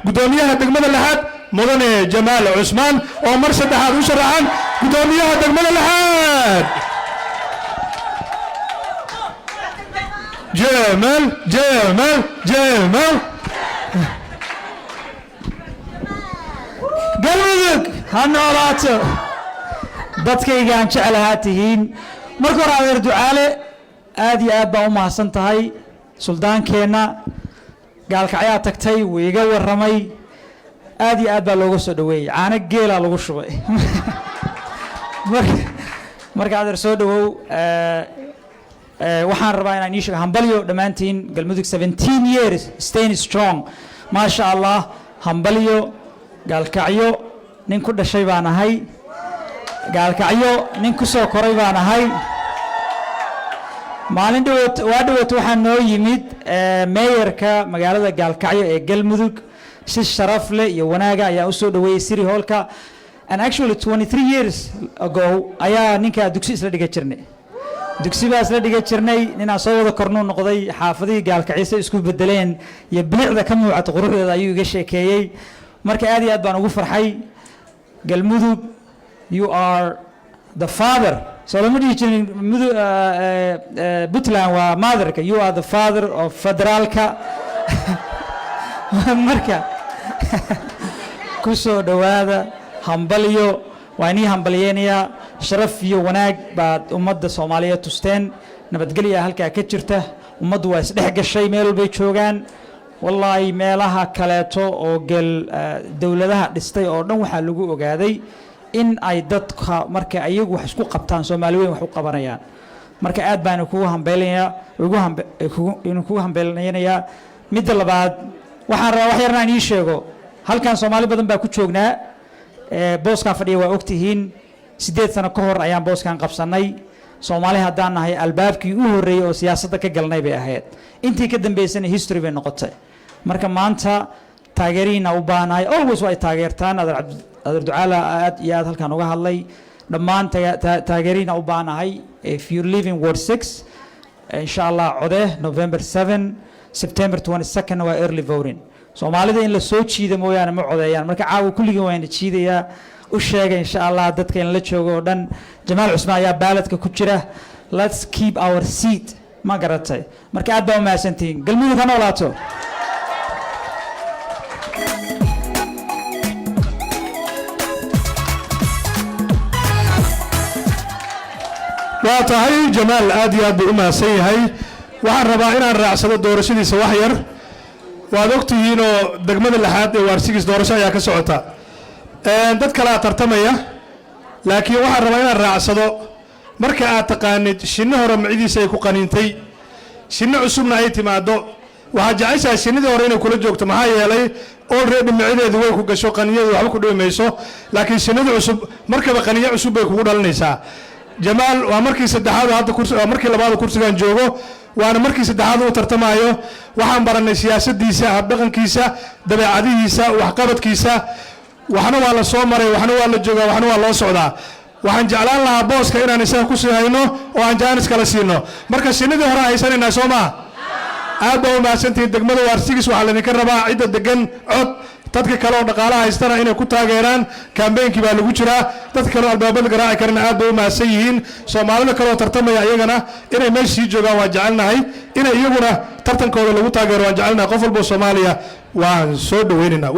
gudoomiyaha degmada lixaad mudane jamaal cusmaan oo mar saddexaad u sharaxan gudoomiyaha degmada lixaad جمال جمال جمال galmudug ha noolaato dadkaygaan jeclahaa tihiin marka hore adeer ducaale aad iyo aad baa u mahadsan tahay suldaankeenna gaalkacyaa tagtay wuu iga warramay aad iyo aad baa looga soo dhaweeyey caano geelaa lagu shubay marka adeer soo dhawow waxaan rabaa inaan ii sheego hambalyo dhammaantiin galmudug 17 years staying strong maasha allah hambalyo gaalkacyo nin ku dhashay baan ahay gaalkacyo nin ku soo koray baan ahay maalin dhawood waxaa noo yimid meeyarka magaalada gaalkacyo ee galmudug si sharaf leh iyo wanaaga ayaa u soo dhaweeyey city hallka and actually 23 years ago ayaa ninkaa dugsi isla dhiga jirnay dugsi baa isla dhiga jirnay ninaan soo wada kornuu noqday xaafadihii gaalkacyo isku bedeleen iyo bilicda ka muucata quruxdeeda ayuu iga sheekeeyey marka aad iyo aad baan ugu farxay galmudug you are the father so lama dhihi jirin puntland waa motherka you are the father of federaalka marka ku soo dhowaada hambalyo waa inii hambalyeynayaa sharaf iyo wanaag baad ummadda soomaaliyeed tusteen nabadgelya halkaa ka jirta ummaddu waa isdhex gashay meel walbay joogaan wallaahi meelaha kaleeto oo dowladaha dhistay oo dhan waxaa lagu ogaaday in ay dadka marka ayagu wax isku qabtaan soomaali weyn wax u qabanayaan marka aad baan kugu hambeelinayaa midda labaad waxaan rabaa wax yarna aan ii sheego halkan soomaali badan baa ku joognaa booskan fadhiya waa ogtihiin 8 sano ka hor ayaan booskan qabsanay soomaali haddaan nahay albaabkii u horreeyey oo siyaasadda ka galnay bay ahayd intii ka dambeysana history bay noqotay marka maanta taageerihiina u baahnahay always waa ay taageertaan adeer ducaala aad iyo aad halkan uga hadlay dhammaan taageerihiina u baahnahay if you live in ward 6 insha allah code November 7 September 22nd waa early voting soomaalida in la soo jiida mooyaane ma codeeyaan marka caawa kulligii waan jiidayaa u sheegay insha allah dadka in la joogo oo dhan jamaal cusmaan ayaa baaladka ku jira let's keep our seat ma garatay marka aad baa u mahadsantihiin galmudug ha noolaato waa tahay jamaal aad iyo aad buu u mahadsan yahay waxaan rabaa inaan raacsado doorashadiisa wax yar waad ogtihiinoo degmada lixaad ee waarsigiis doorasho ayaa ka socota dad kale aad tartamaya laakiin waxaan rabaa inaan raacsado marka aad taqaanid shinno hore macidiisa ay ku qaniintay shinno cusubna ay timaado waxaad jeceshahay shinnidii hore inay kula joogto maxaa yeelay already macideedu way ku gasho qaniyadu waxba ku dhibi mayso laakiin shinnida cusub markaba qaniyo cusub bay kugu dhalinaysaa jamaal waa markii saddexaad hadda kursi waa markii labaad kursigan joogo waana markii saddexaad uu tartamayo waxaan baranay siyaasadiisa habdhaqankiisa dabeecadihiisa waxqabadkiisa waxna waa la soo maray waxna waa la joogaa waxna waa loo socdaa waxaan jeclaan lahaa booska inaan isaga ku sii hayno oo aan jaanis kala siino marka shinnidii hore haysanaynaa soo maa aad baa u mahadsantihiin degmada waarsigis waxaa laydinka rabaa cidda degan cod dadka kale oo dhaqaalaha haystana inay ku taageeraan kambeynkii baa lagu jiraa dadka kale oo albaabada garaaci karana aad bay u mahadsan yihiin soomaalida kale oo tartamaya iyagana inay meesha sii joogaan waan jecelnahay inay iyaguna tartankooda lagu taageero waan jecelnahay qof walba Soomaaliya waan soo dhaweynaynaa